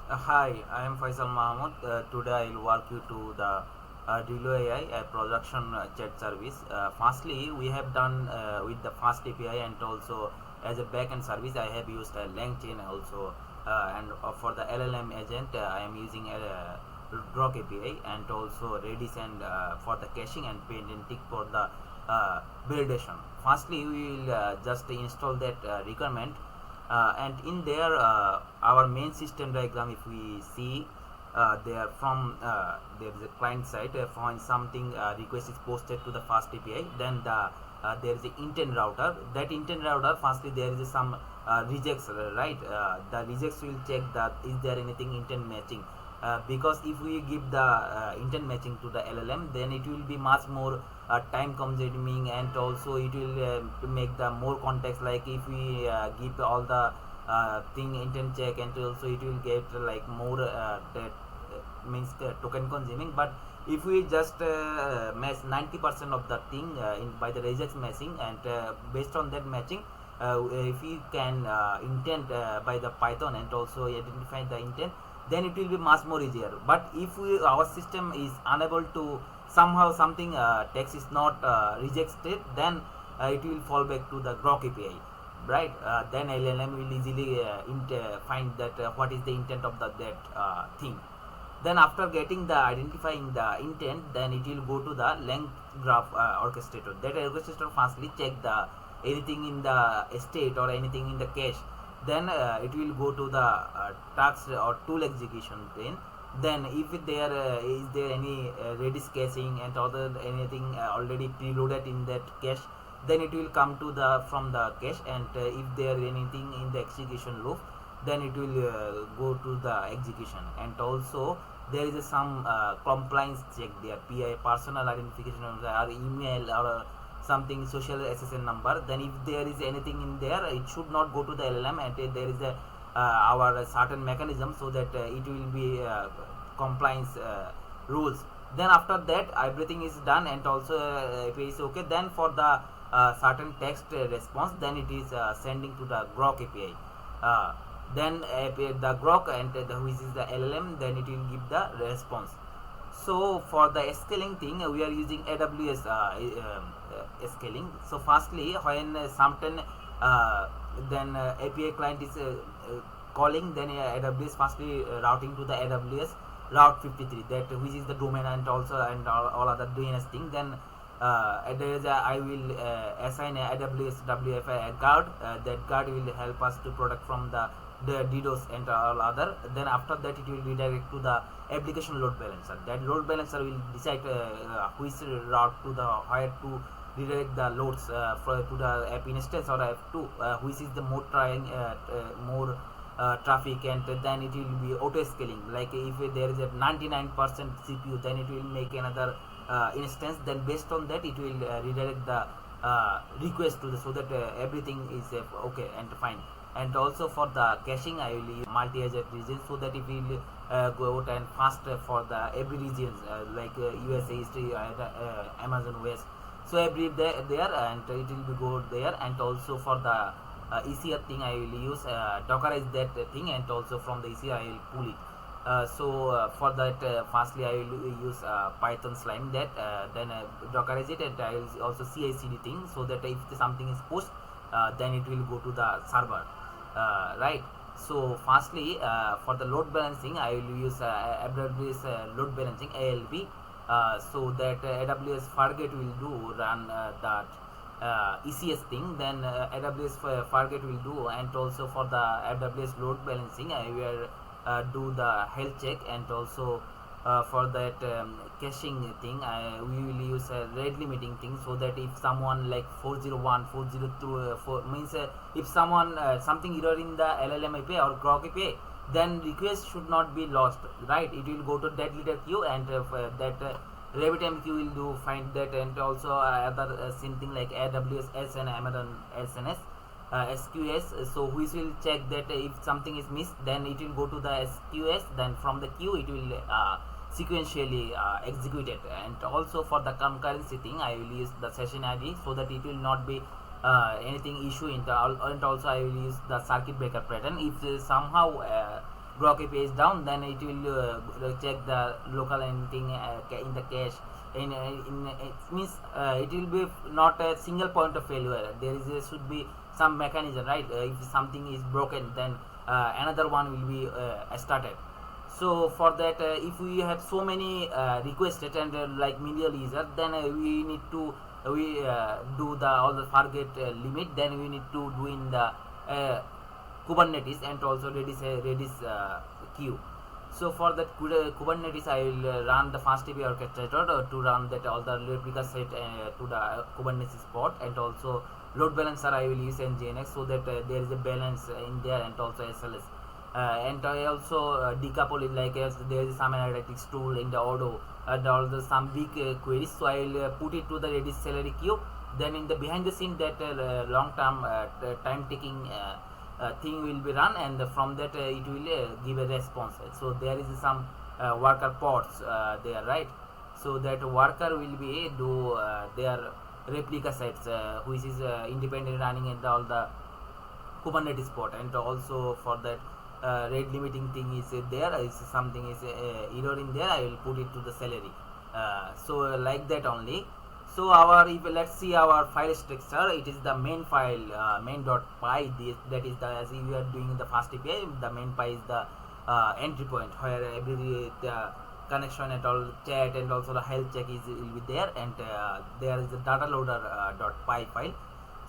Hi, I am Faisal Mahmood. Today I will walk you to the Dilo AI a production chat service. Firstly, we have done with the Fast API, and also as a backend service I have used LangChain also, and for the LLM agent I am using Grok API, and also Redis, and for the caching and patenting for the Redaction. Firstly, we will just install that requirement, and in there our main system diagram, if we see there from there is a client side, when something request is posted to the fast API, then there is a intent router. That intent router, firstly there is some rejects, right? The rejects will check that is there anything intent matching, because if we give the intent matching to the LLM, then it will be much more time consuming, and also it will make the more context. Like if we give all the thing intent check, and also it will get like more that means token consuming. But if we just match 90% of the thing by the regex matching, and based on that matching, if we can intent by the Python and also identify the intent, then it will be much more easier. But if our system is unable to, somehow something text is not rejected, then it will fall back to the Grok API, right? Then LLM will easily find that what is the intent of that thing. Then after getting the identifying the intent, then it will go to the LangGraph orchestrator. That orchestrator firstly check the anything in the state or anything in the cache. Then it will go to the task or tool execution pane. Then if there is there any redis caching and other anything already preloaded in that cache, then it will come to the from the cache. And if there anything in the execution loop, then it will go to the execution. And also there is some compliance check there, PI, personal identification, or email, or something social SSN number. Then if there is anything in there, it should not go to the LLM, and there is a our certain mechanism so that it will be compliance rules. Then after that everything is done, and also if it is okay, then for the certain text response, then it is sending to the Grok API. Then the Grok and which is the LLM, then it will give the response. So for the scaling thing, we are using AWS scaling. So firstly, when something then API client is calling, then AWS firstly routing to the AWS route 53, that which is the domain, and also and all other DNS thing. Then there is I will assign a AWS WFI a guard. That guard will help us to protect from the DDoS and all other. Then after that it will redirect to the application load balancer. That load balancer will decide which route to the where to redirect the loads to the app instance or app 2, which is the more trying more traffic. And then it will be auto scaling. Like if there is a 99% CPU, then it will make another instance. Then based on that it will redirect the request to the, so that everything is okay and fine. And also for the caching I will use multi-agent region, so that it will go out and fast for the every regions, like USA history, Amazon West. So every there, and it will be go there. And also for the ECR thing I will use dockerize that thing, and also from the ECR I will pull it. For that, firstly I will use Python slime that, then dockerize it, and I will also CI/CD thing, so that if something is pushed, then it will go to the server, right? So firstly, for the load balancing I will use AWS load balancing ALB, so that AWS Fargate will do run that ECS thing. Then AWS Fargate will do. And also for the AWS load balancing I will do the health check. And also for that caching thing we will use a rate limiting thing, so that if someone like 401 402 4 means if someone something error in the LLM API or Grok API, then request should not be lost, right? It will go to that leader queue, and that RabbitMQ will do find that. And also other same thing like AWS S and Amazon SNS SQS, so which will check that if something is missed, then it will go to the SQS. Then from the queue it will sequentially executed. And also for the concurrency thing I will use the session ID, so that it will not be anything issue in the. And also I will use the circuit breaker pattern. If somehow grok API is down, then it will check the local anything in the cache. It means it will be not a single point of failure. There is should be some mechanism, right? If something is broken, then another one will be started. So for that, if we have so many requested and like million users, then we need to we do the all the target limit. Then we need to do in the Kubernetes and also Redis queue. So for that Kubernetes, I will run the FastAPI orchestrator to run that all the replica set to the Kubernetes pod, and also load balancer I will use nginx, so that there is a balance in there, and also SLS. And I also decouple it, like as there is some analytics tool in the Odo, and also some big queries. So I will put it to the Redis celery queue. Then in the behind the scene, that long term time taking thing will be run, and from that it will give a response. So there is some worker pods there, right? So that worker will be do their replica sets which is independently running in all the Kubernetes pod. And also for that rate limiting thing is there is something is error in there, I will put it to the celery. So like that only. So our, if let's see our file structure, it is the main file main.py. That is the, as we are doing the FastAPI, the main py is the entry point where every connection and all chat and also the health check is will be there, and there is the data loader .py file.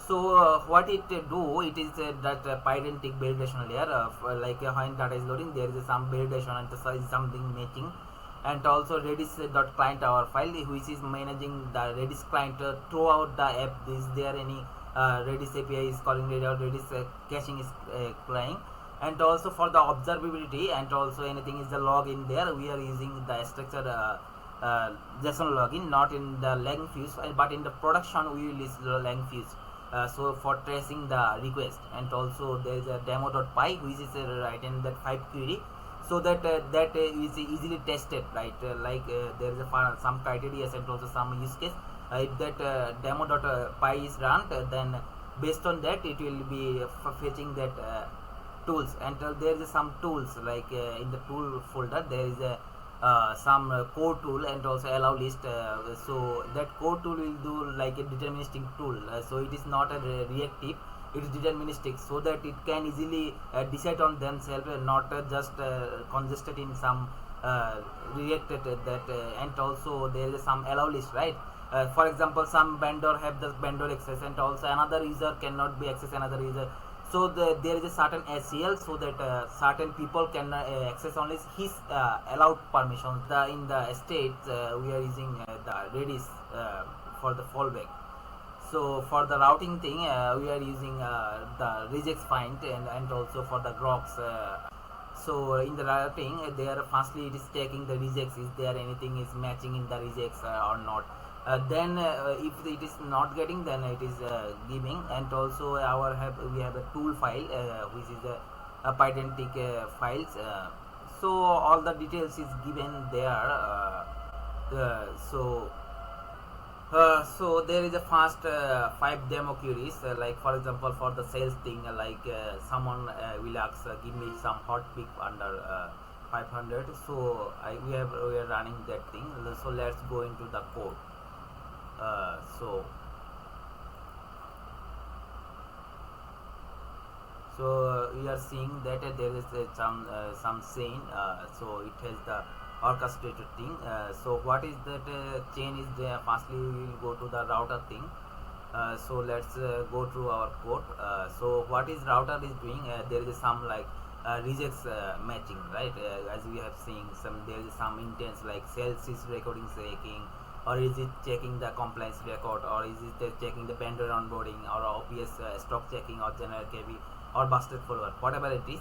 So what it do, it is that pydantic validation layer, like when data is loading, there is some validation and something matching. And also Redis.client our file, which is managing the Redis client throughout the app. Is there any Redis API is calling Redis caching is playing. And also for the observability, and also anything is the log in there, we are using the structured JSON login, not in the LangFuse, but in the production we will use LangFuse. So for tracing the request. And also there is a demo.py, which is written that 5 query, so that that is easily tested, right? There is some criteria and also some use case. If that demo.py is run, then based on that it will be fetching that tools. And there is some tools, like in the tool folder there is a some core tool and also allow list. So that core tool will do like a deterministic tool. So it is not a reactive, it is deterministic, so that it can easily decide on themselves, not just congested in some reacted that. And also there is some allow list, right? For example, some vendor have the vendor access, and also another user cannot be access another user. So there is a certain ACL, so that certain people can access only his allowed permissions. In the state we are using the Redis for the fallback. So for the routing thing, we are using the Regex find, and also for the groks. So in the routing, there firstly it is checking the Regex, is there anything is matching in the Regex or not. Then if it is not getting, then it is giving. And also we have a tool file which is a pydantic files. So all the details is given there. So there is a fast 5 demo queries, like for example for the sales thing, like someone will ask give me some hot pick under 500. So we are running that thing. So let's go into the code. So we are seeing that there is some chain. So it has the orchestrated thing. So what is that chain is there? Firstly we will go to the router thing. So let's go through our code. So what is router is doing, there is some like Regex matching, right? As we have seen, there is some intents like sales is recording checking, or is it checking the compliance record, or is it checking the vendor onboarding, or OPS stock checking, or general KB, or busted forward, whatever it is.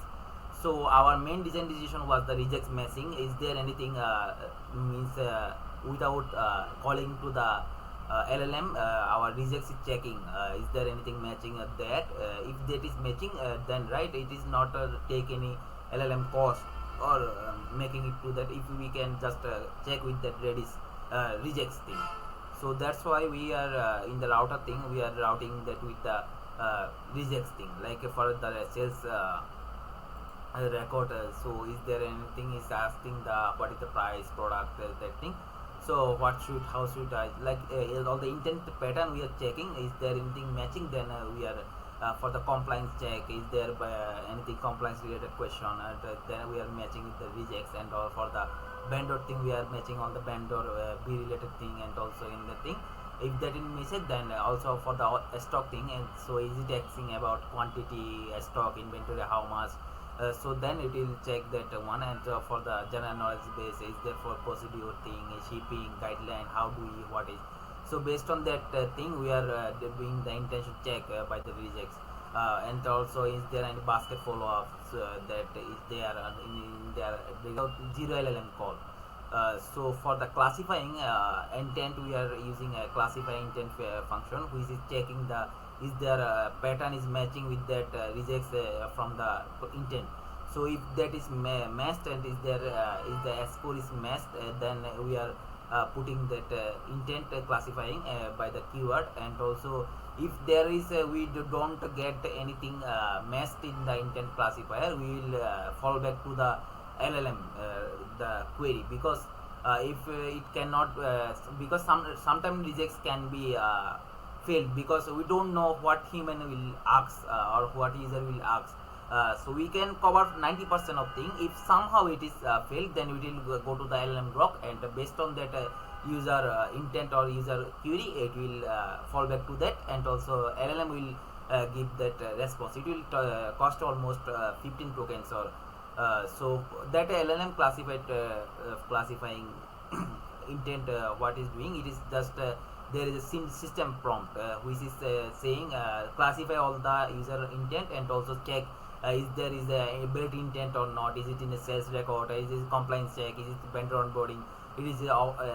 So our main design decision was the Regex matching. Is there anything means without calling to the LLM, our Regex is checking is there anything matching at that. If that is matching, then right, it is not take any LLM cost or making it to that. If we can just check with that Redis Regex thing. So that's why we are in the router thing, we are routing that with the Regex thing, like for the sales record. So is there anything is asking the what is the price product, that thing. So what should how should I like all the intent pattern we are checking, is there anything matching, then we are for the compliance check, is there anything compliance related question, and then we are matching with the rejects, and all for the vendor thing we are matching on the vendor be related thing, and also in the thing if that is missed, then also for the stock thing, and so is it asking about quantity, stock, inventory, how much. So then it will check that one, and for the general knowledge base, is there for procedure thing, shipping guideline, how do we what is. So based on that thing we are doing the intention check by the rejects, and also is there any basket follow-ups that is there in their without zero LLM call. So for the classifying intent, we are using a classify intent function, which is checking the is their pattern is matching with that rejects from the intent. So if that is matched, and is there is the score is matched, then we are putting that intent classifying by the keyword. And also if there is we don't get anything matched in the intent classifier, we will fall back to the LLM the query, because if it cannot because sometimes rejects can be failed, because we don't know what human will ask or what user will ask. So we can cover 90% of thing. If somehow it is failed, then we will go to the LLM grok, and based on that user intent or user query, it will fall back to that, and also LLM will give that response. It will cost almost 15 tokens, or so that LLM classifying intent what is doing, it is just there is a system prompt which is saying classify all the user intent, and also check is there is a ability intent or not, is it in a sales record, is it compliance check, is it vendor onboarding, it is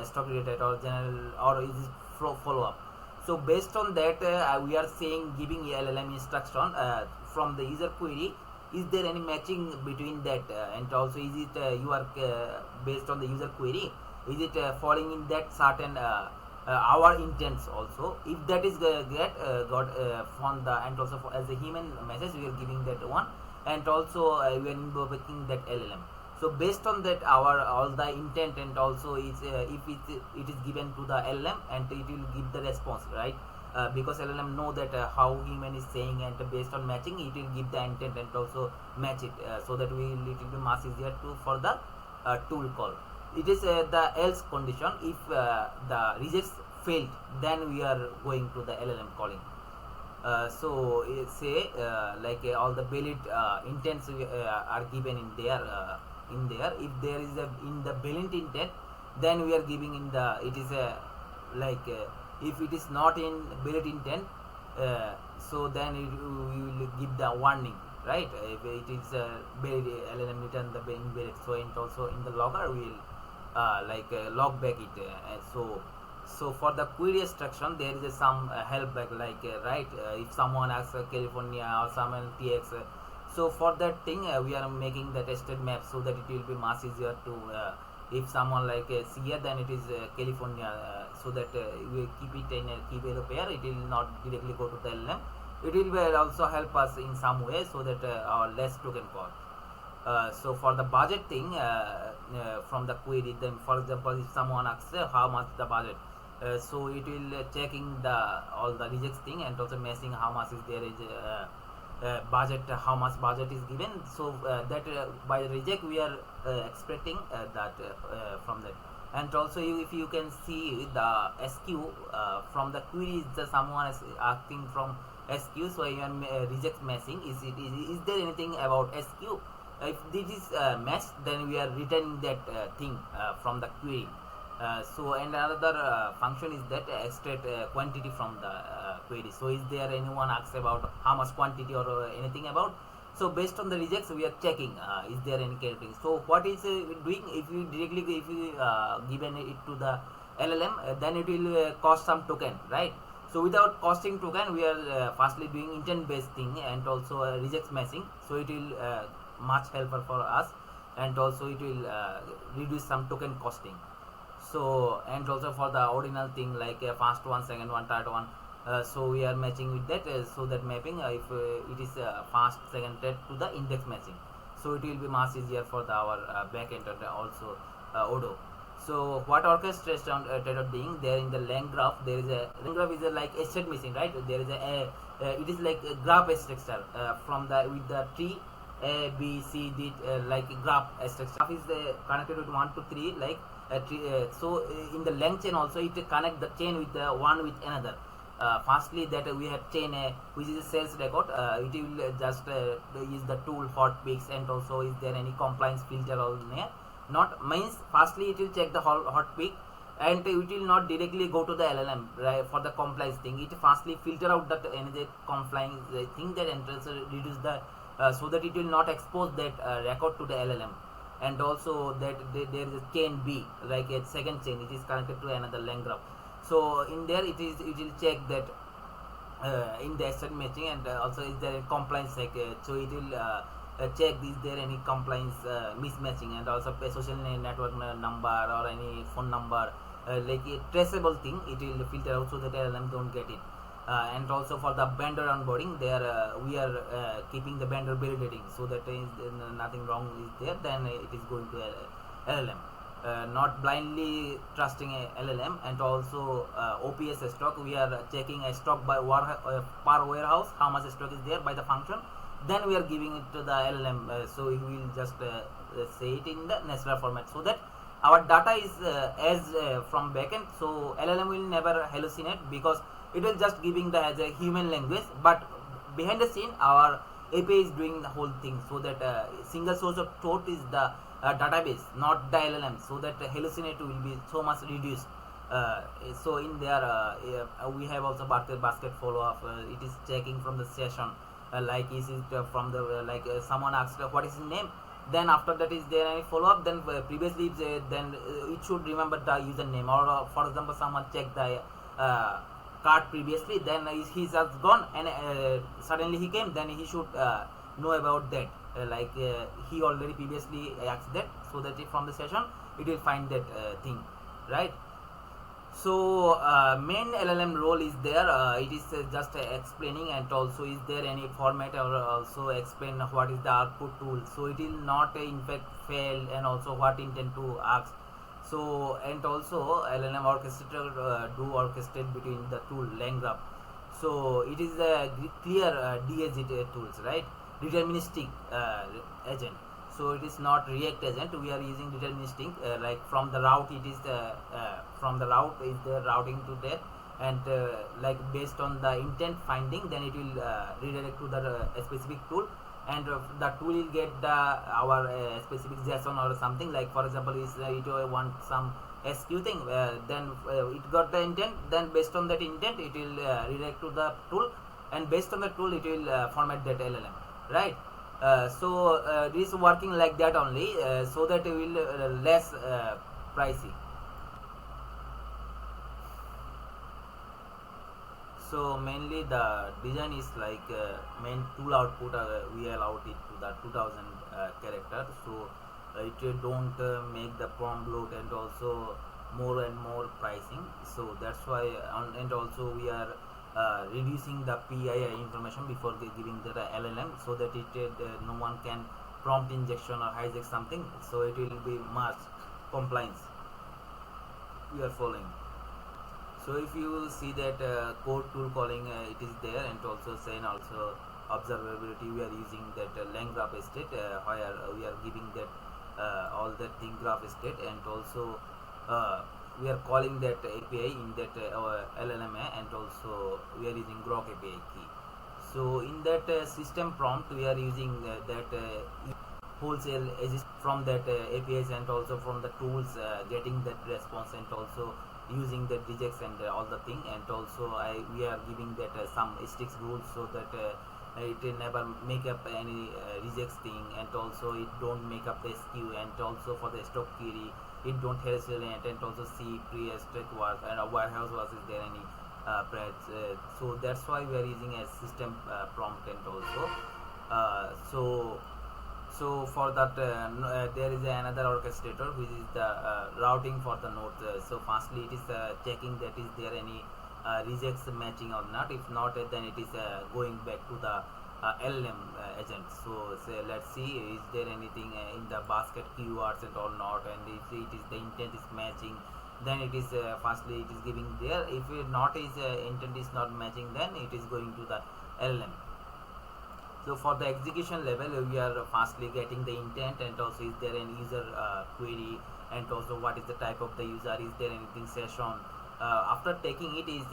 stock related or general, or is it follow up. So based on that we are saying giving LLM instruction from the user query, is there any matching between that and also is it you are based on the user query, is it falling in that certain our intents also. If that is got from the, and also for, as a human message we are giving that one, and also we are invoking that LLM. So based on that our all the intent, and also is if it is given to the LLM, and it will give the response, right? Because LLM know that how human is saying, and based on matching it will give the intent and also match it, so that we it will be much easier to for the tool call. It is the else condition. If the rejects failed, then we are going to the LLM calling. So say like all the valid intents are given in there. If there is a in the valid intent, then we are giving in the it is a like if it is not in valid intent, so then we will give the warning, right? If it is valid, LLM return the invalid. So and also in the logger we will log back it. So for the query instruction there is some help back, like right, if someone asks California or someone TX, so for that thing we are making the tested map, so that it will be much easier to if someone like here, then it is California, so that we keep it in a key value pair, it will not directly go to the LLM. It will also help us in some way, so that our less token cost. So for the budget thing from the query, then for example if someone asks how much the budget, so it will checking the all the rejects thing, and also matching how much is there is budget, how much budget is given. So that by reject we are expecting that from that. And also if you can see the SQ from the query, someone is asking from SQ, so even reject matching, is there anything about SQ? If this is matched, then we are returning that thing from the query. So and another function is that extract quantity from the query. So is there anyone asks about how much quantity or anything about? So based on the rejects we are checking is there any character. So what is doing, if you directly if you given it to the LLM, then it will cost some token, right? So without costing token, we are firstly doing intent based thing, and also rejects matching, so it will much helpful for us, and also it will reduce some token costing. So and also for the ordinal thing like first one, second one, third one, so we are matching with that, so that mapping if it is first, second, third to the index matching. so it will be much easier for our backend and also Odo. So what orchestration doing there in the LangGraph, there is a LangGraph is a like a state machine, right? There is it is like a graph structure from the with the tree A B C D like a graph structure. Graph is connected with 1 to 3 like a tree, so in the length chain also it connect the chain with the one with another. Firstly that we have chain which is a sales record, it will just use the tool hotpicks, and also is there any compliance filter on there. Not means firstly it will check the hotpick, and it will not directly go to the LLM, right, for the compliance thing. It firstly filter out that any compliance thing that enters reduce the so that it will not expose that record to the LLM. And also that there is a chain B, like a second chain, it is connected to another LangGraph. So in there it will check that in the asset matching, and also is there a compliance check, so it will check is there any compliance mismatching, and also a social network number or any phone number, like a traceable thing, it will filter out so that LLM don't get it. And also for the vendor onboarding, there we are keeping the vendor validating, so that is nothing wrong is there, then it is going to LLM. Not blindly trusting a LLM. And also OPS stock, we are checking a stock by per warehouse, how much stock is there by the function, then we are giving it to the LLM, so it will just say it in the natural format, so that our data is as from backend, so LLM will never hallucinate, because it will just giving the as a human language, but behind the scene our API is doing the whole thing, so that single source of truth is the database, not the LLM, so that hallucinate will be so much reduced. So in there we have also basket follow up, it is checking from the session, like is it from the like someone asked what is his name, then after that is there any follow up, then previously then it should remember the username, or for example someone checked the card previously, then he's just gone, and suddenly he came, then he should know about that, like he already previously asked that, so that from the session it will find that thing, right? So main LLM role is there, it is just explaining, and also is there any format, or also explain what is the output tool, so it will not in fact fail, and also what intent to ask. So and also LLM orchestrator do orchestrate between the tool LangGraph, so it is a clear DAG tools, right? Deterministic agent, so it is not React agent, we are using deterministic, like from the route it is from the route is the routing to that, and like based on the intent finding, then it will redirect to the specific tool, and the tool will get the our specific JSON or something, like for example is it want some SQ thing, then it got the intent, then based on that intent it will redirect to the tool, and based on the tool it will format that LLM, right? So this is working like that only, so that it will less pricey. So mainly the design is like main tool output, we allowed it to the 2000 character, so it don't make the prompt load, and also more and more pricing, so that's why and also we are reducing the PII information before giving the LLM, so that it no one can prompt injection or hijack something, so it will be much compliance we are following. So if you see that code tool calling, it is there, and also saying also observability, we are using that LangGraph state, where we are giving that all that thing graph state, and also we are calling that API in that LLMA, and also we are using Grok API key. So in that system prompt we are using that wholesale from that APIs, and also from the tools getting that response, and also using that Regex and all the thing, and also we are giving that some sticks rules, so that it never make up any Regex thing, and also it don't make up the SQ, and also for the stock query it don't hallucinate, and also see pre-stack was and a warehouse was is there any so that's why we are using a system prompt, and also so for that there is another orchestrator which is the routing for the node. So firstly it is checking that is there any Regex matching or not, if not then it is going back to the LLM agent. So let's see, is there anything in the basket keywords and or not, and if it is the intent is matching, then it is firstly it is giving there. If it not is intent is not matching, then it is going to the LLM. So for the execution level, we are fastly getting the intent, and also is there any user query, and also what is the type of the user, is there anything session. After taking it is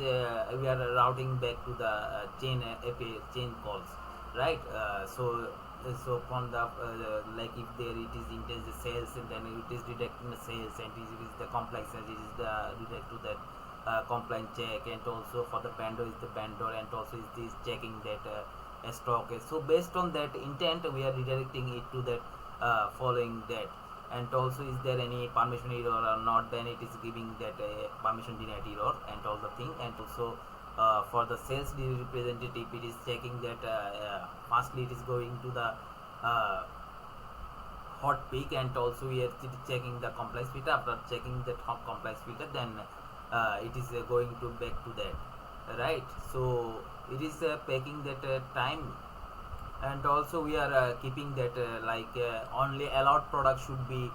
we are routing back to the chain API chain calls, right? So from the like if there it is intent the sales, and then it is detecting the sales, and it is the complex, and it is the detect to that compliant check, and also for the vendor is the vendor, and also is this checking that stock is. So based on that intent, we are redirecting it to that following that, and also is there any permission error or not, then it is giving that permission denied error and all the thing. And also for the sales representative, it is checking that firstly it is going to the hot peak, and also we are checking the complex filter. After checking that complex filter, then it is going to back to that, right? So it is taking that time. And also we are keeping that only allowed product should be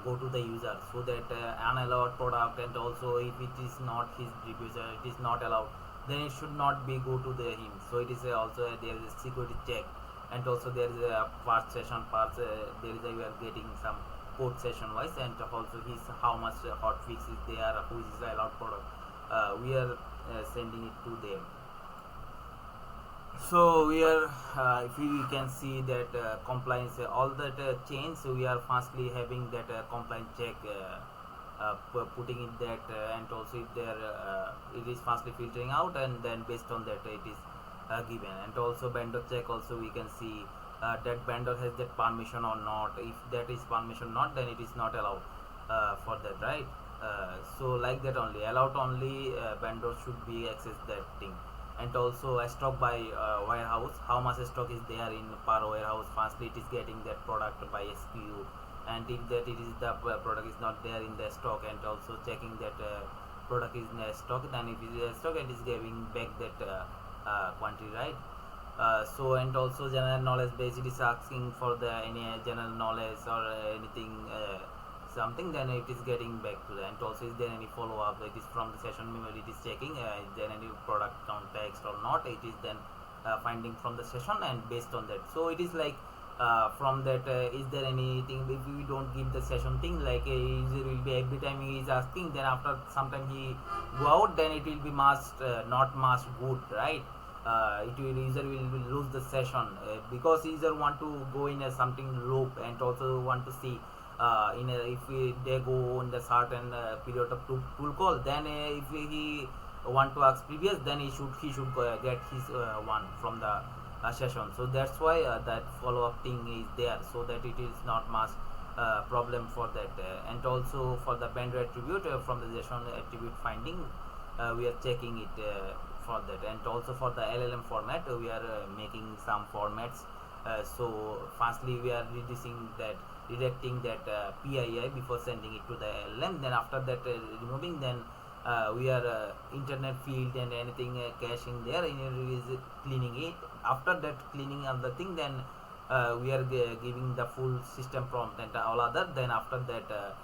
go to the user, so that unallowed product, and also if it is not his user, it is not allowed, then it should not be go to the him. So it is also there is a security check, and also there is a part session parts there is we are getting some code session wise, and also his how much hot fix is there, who is the allowed product, we are sending it to them. So we are if we can see that compliance all that change, so we are fastly having that compliance check putting it that and also if there it is fastly filtering out, and then based on that it is given. And also vendor check, also we can see that vendor has that permission or not. If that is permission not, then it is not allowed for that, right? So like that only allowed only vendor should be access that thing. And also a stock by warehouse, how much stock is there in per warehouse, firstly it is getting that product by SKU, and if that it is the product is not there in the stock, and also checking that product is in the stock, then if it is a stock, it is giving back that quantity, right? So and also general knowledge base, it is asking for the any general knowledge or anything something, then it is getting back to that. And also is there any follow up, it is from the session memory, it is checking is there any product context or not, it is then finding from the session, and based on that, so it is like from that is there anything, if we don't give the session thing, like a user will be every time he is asking, then after some time he go out, then it will be masked not masked good, right? It will user will lose the session because user want to go in a something loop, and also want to see in a, if they go in the certain period of tool call, then if he want to ask previous, then he should get his one from the session. So that's why that follow up thing is there, so that it is not much problem for that. And also for the vendor attribute from the session attribute finding, we are checking it for that. And also for the LLM format, we are making some formats. So firstly we are reducing that, redirecting that PII before sending it to the LLM, then after that removing, then we are internet field and anything caching there, and is cleaning it. After that cleaning of the thing, then we are giving the full system prompt and all other. Then after that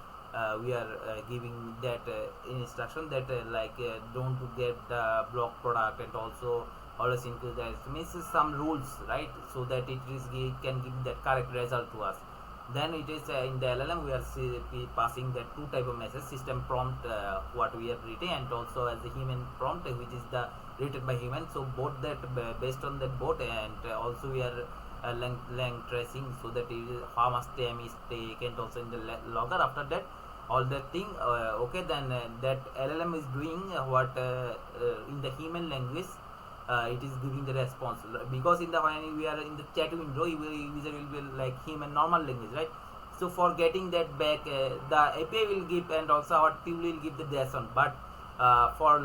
we are giving that instruction that don't get the block product, and also always include that means some rules, right? So that it can give that correct result to us. Then it is in the LLM we are passing that two type of message, system prompt what we have written, and also as the human prompt which is the written by human. So both that based on that both, and also we are lang tracing, so that it is how much time is taken, and also in the logger. After that all that thing okay, then that LLM is doing what in the human language it is giving the response, because in the when we are in the chat window, user will be like human normal language, right? So for getting that back, the API will give, and also our tool will give the JSON, but for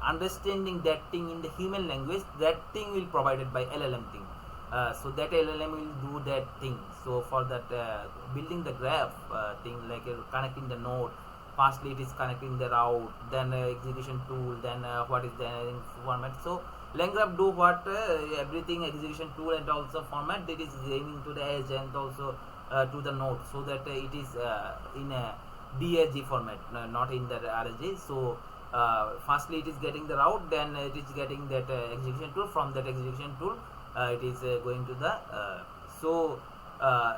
understanding that thing in the human language, that thing will provided by LLM thing. So that LLM will do that thing. So for that building the graph thing, like connecting the node, firstly it is connecting the route, then execution tool, then what is the format. So LangGraph do what everything execution tool and also format that is aiming to the edge and also to the node, so that it is in a DAG format, not in the RSG. So firstly it is getting the route, then it is getting that execution tool. From that execution tool it is going to the so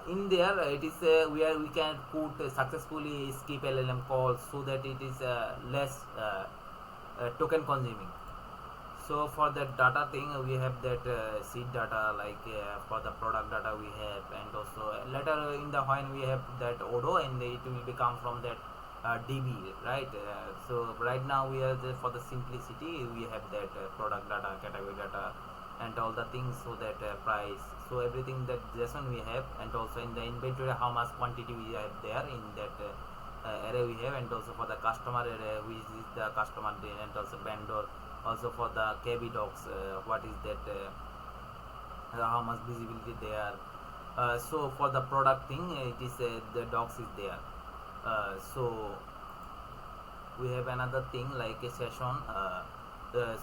in there it is where we can put successfully skip LLM calls, so that it is less token consuming. So for that data thing we have that seed data, like for the product data we have, and also later in the when we have that odo, and it will become from that db, right? So right now we are for the simplicity we have that product data, category data, and all the things, so that price, so everything that json we have, and also in the inventory how much quantity we have there in that array we have, and also for the customer array which is the customer name, and also vendor, also for the kb docs what is that how much visibility there. So for the product thing it is the docs is there. So we have another thing like a session.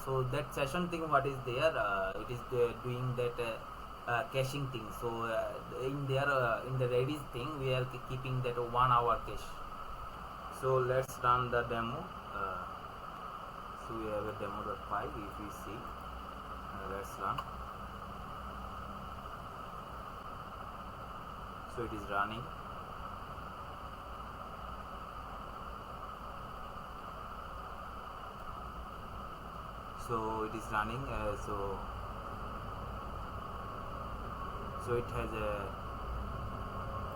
So that session thing what is there, it is doing that caching thing. So in there in the Redis thing we are keeping that 1 hour cache. So let's run the demo. So we have a demo.py. If we see, let's run. So it is running. So it is running. So it has a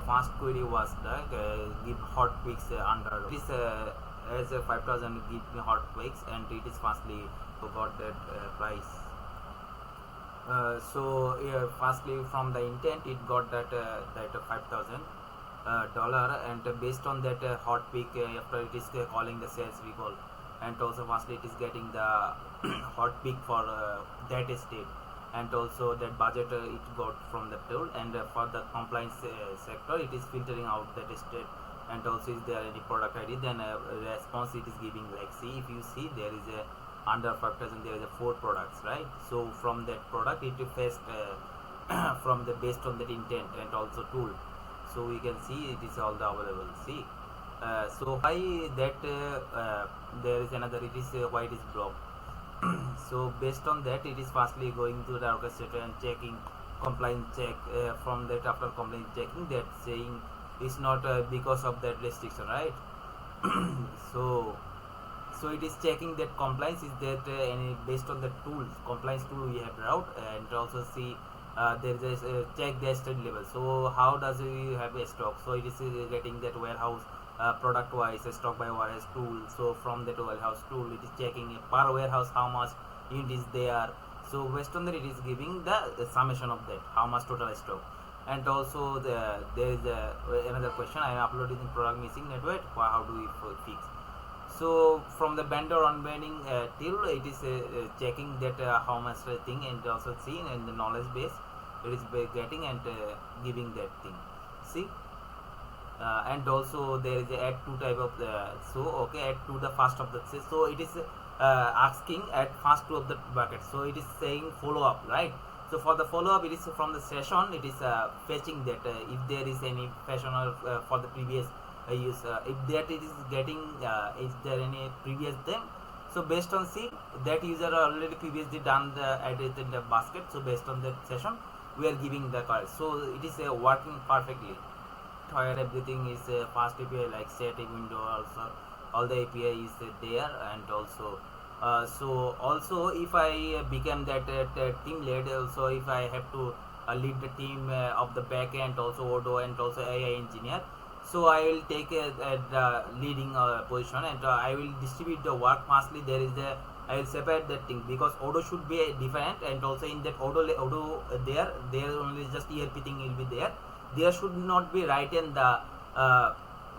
fast query was like give hot picks under this as a 5000 give me hot picks, and it is fastly got that price. So firstly from the intent it got that that $5,000 and based on that hot pick after it is calling the sales recall, and also firstly it is getting the hot pick for that state, and also that budget it got from the tool, and for the compliance sector it is filtering out that state, and also is there any product ID, then response it is giving like, see if you see there is a under 5000 there is a 4 products, right? So from that product it first from the based on that intent and also tool, so we can see it is all the available. See so why that there is another, it is why it is blocked. So based on that it is firstly going to the orchestrator and checking compliance check, from that after compliance checking that saying is not because of that restriction, right? so it is checking that compliance is that any based on the tools compliance tool we have route, and also see there is a check the state level. So how does we have a stock? So it is getting that warehouse product wise stock by warehouse tool. So from that warehouse tool it is checking per warehouse how much unit is there. So based on that it is giving the summation of that how much total stock. And also there is another question I am uploading in product missing network, how do we fix? So from the vendor onboarding till it is checking that how much thing, and also seeing in the knowledge base it is getting and giving that thing. See and also there is a add to type of so okay, add to the first of the, so it is asking at first two of the bucket, so it is saying follow up, right? So for the follow up it is from the session it is fetching that if there is any fashion or for the previous use if that it is getting is there any previous them. So based on see that user already previously done the added in the basket, so based on that session we are giving the call. So it is working perfectly where everything is fast API like set a window, also all the API is there, and also so also if I become that team lead, also if I have to lead the team of the backend, also Odo and also AI engineer, so I will take the leading position, and I will distribute the work. Firstly there is a I will separate that thing because Odo should be different, and also in that Odo there only just ERP thing will be there. There should not be written the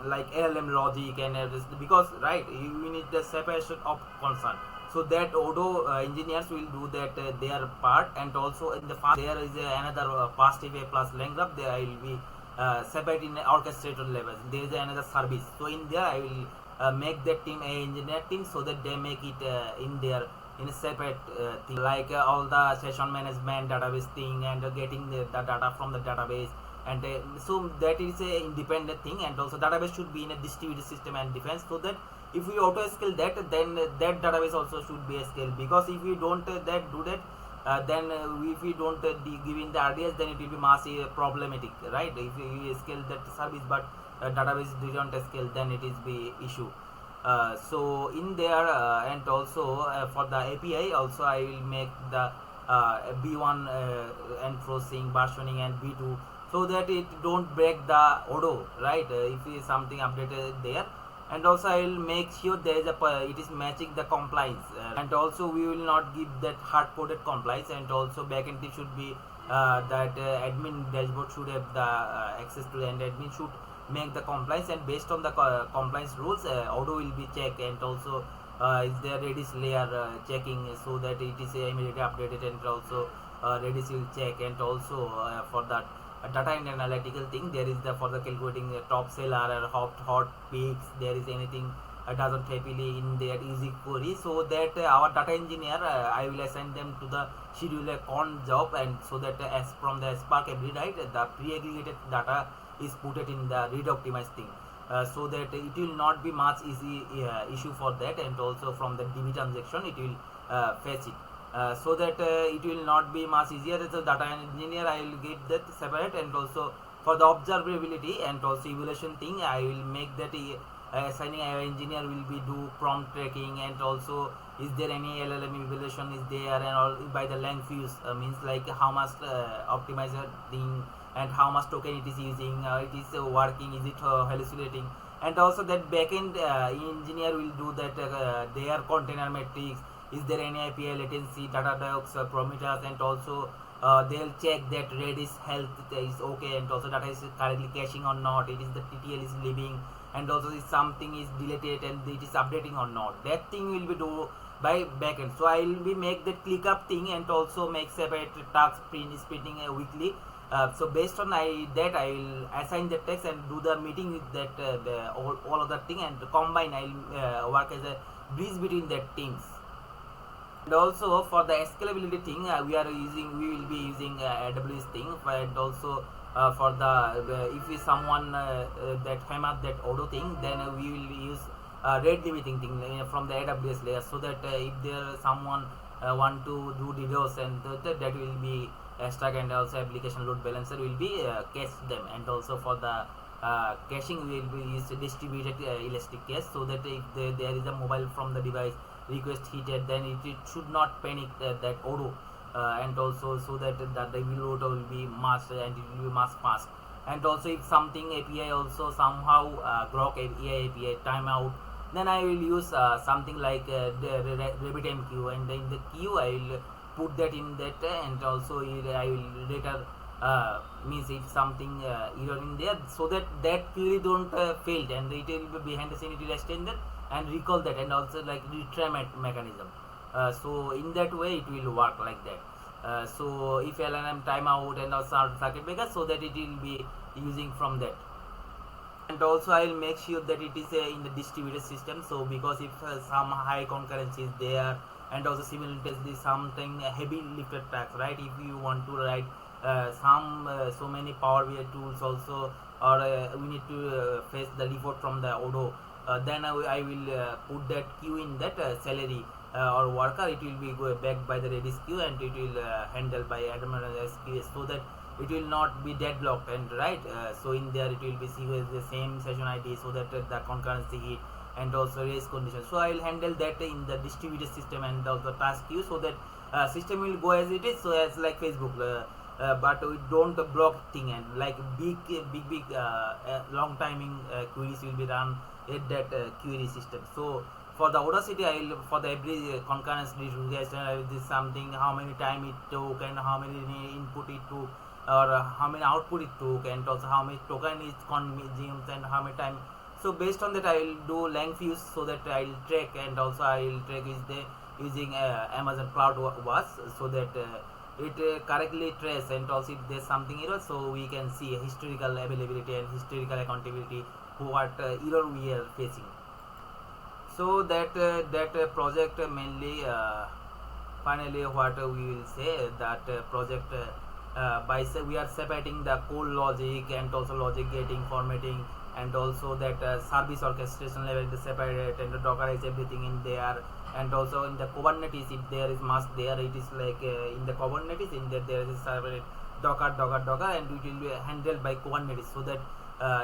like LLM logic and everything, because right you need the separation of concern. So that Odo engineers will do that their part, and also in the fast there is another fast API plus LangGraph. There I will be separate in orchestrator level. There is another service. So in there I will make that team a engineer team, so that they make it in their in a separate thing, like all the session management database thing, and getting the data from the database, and so that is a independent thing. And also database should be in a distributed system and defense, so that if we auto scale that, then that database also should be a scale, because if we don't do that, then if we don't give in the RDS, then it will be massive problematic, right? If we scale that service but database didn't scale, then it is be issue. So in there, and also for the API also I will make the B1 enforcing versioning and B2, so that it don't break the ODO, right? If is something updated there. And also I will make sure there is it is matching the compliance, and also we will not give that hard coded compliance. And also backend it should be that admin dashboard should have the access to, and admin should make the compliance, and based on the compliance rules, auto will be checked. And also is there Redis layer checking, so that it is immediately updated, and also Redis will check. And also for that data and analytical thing, there is the for the calculating top seller or hot peaks, there is anything doesn't happily in their easy query, so that our data engineer, I will assign them to the scheduler con job, and so that as from the Spark every night the pre-aggregated data is put it in the read optimized thing, so that it will not be much easy issue for that. And also from the DB transaction it will fetch it, so that it will not be much easier. As a data engineer I will give that separate. And also for the observability and also evaluation thing, I will make that assigning our engineer will be do prompt tracking, and also is there any LLM evaluation is there, and all by the LangFuse, means like how much optimizer thing and how much token it is using, it is working, is it hallucinating. And also that backend engineer will do that their container metrics, is there any API latency, Datadog, Prometheus. And also they'll check that Redis health is okay, and also data is correctly caching or not, it is the TTL is leaving, and also if something is deleted and it is updating or not, that thing will be do by backend. So I will be make that ClickUp thing, and also make separate task splitting weekly. So based on that I will assign the text and do the meeting with that all of that thing, and combine I will work as a bridge between that teams. And also for the scalability thing, we will be using AWS thing. And also for the if is someone that hammer that auto thing, then we will use rate limiting thing from the AWS layer, so that if there someone want to do DDoS, and that will be stuck, and also application load balancer will be cache them. And also for the caching we will be use distributed elastic cache, so that if there is a mobile from the device request heated, then it should not panic that auto, and also so that the reload will be much, and it will be much fast. And also if something API also somehow grok API timeout, then I will use something like the RabbitMQ, and in the queue I will put that in that, and also I will later means if something error in there, so that query don't failed, and it will be behind the scene, it will extend that and recall that, and also like retry mechanism. So in that way it will work like that. So if LNM timeout and also circuit breaker, so that it will be using from that. And also I will make sure that it is in the distributed system, so because if some high concurrency is there, and also simultaneously something heavy lifted tasks, right? If you want to write so many Power BI tools also, or we need to fetch the report from the Odoo, then I will put that queue in that salary or worker, it will be go back by the Redis queue, and it will handle by admin SQS, so that it will not be deadlocked. And right, so in there it will be the same session ID, so that the concurrency hit and also race condition. So I will handle that in the distributed system and also task queue, so that system will go as it is, so as like Facebook, but we don't block thing, and like big long timing queries will be run at that query system. So for the Audacity, I will for the every concurrence this something, how many time it took, and how many input it took, or how many output it took, and also how many token is consumed, and how many time. So based on that I will do LangFuse, so that I will track, and also I will track is the using Amazon Cloud was, so that it correctly trace, and also if there's something error, so we can see historical availability and historical accountability what error we are facing. So that project mainly finally what we will say that project we are separating the core logic and also logic gating formatting, and also that service orchestration level is separate, and the docker is everything in there, and also in the Kubernetes if there is mask there, it is like in the Kubernetes in that there is a separate docker, and it will be handled by Kubernetes, so that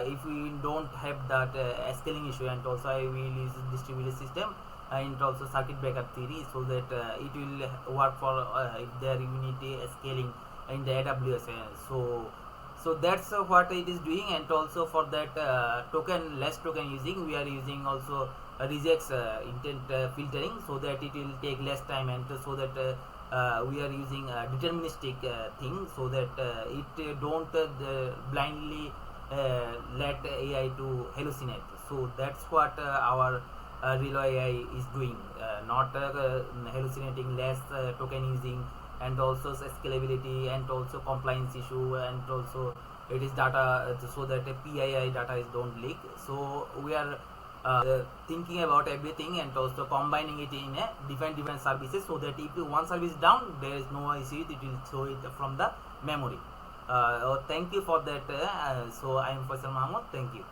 if we don't have that scaling issue, and also I will use distributed system and also circuit breaker theory, so that it will work for if there unity scaling in the AWS. So that's what it is doing, and also for that less token using, we are using also Regex intent filtering, so that it will take less time, and so that we are using deterministic thing, so that it don't blindly let AI to hallucinate. So that's what our Relo AI is doing, not hallucinating, less token using, and also scalability, and also compliance issue, and also it is data, so that PII data is don't leak. So we are thinking about everything, and also combining it in a different services, so that if one service is down, there is no issue, it will show it from the memory. Thank you for that. So I am Faisal Mahmood. Thank you.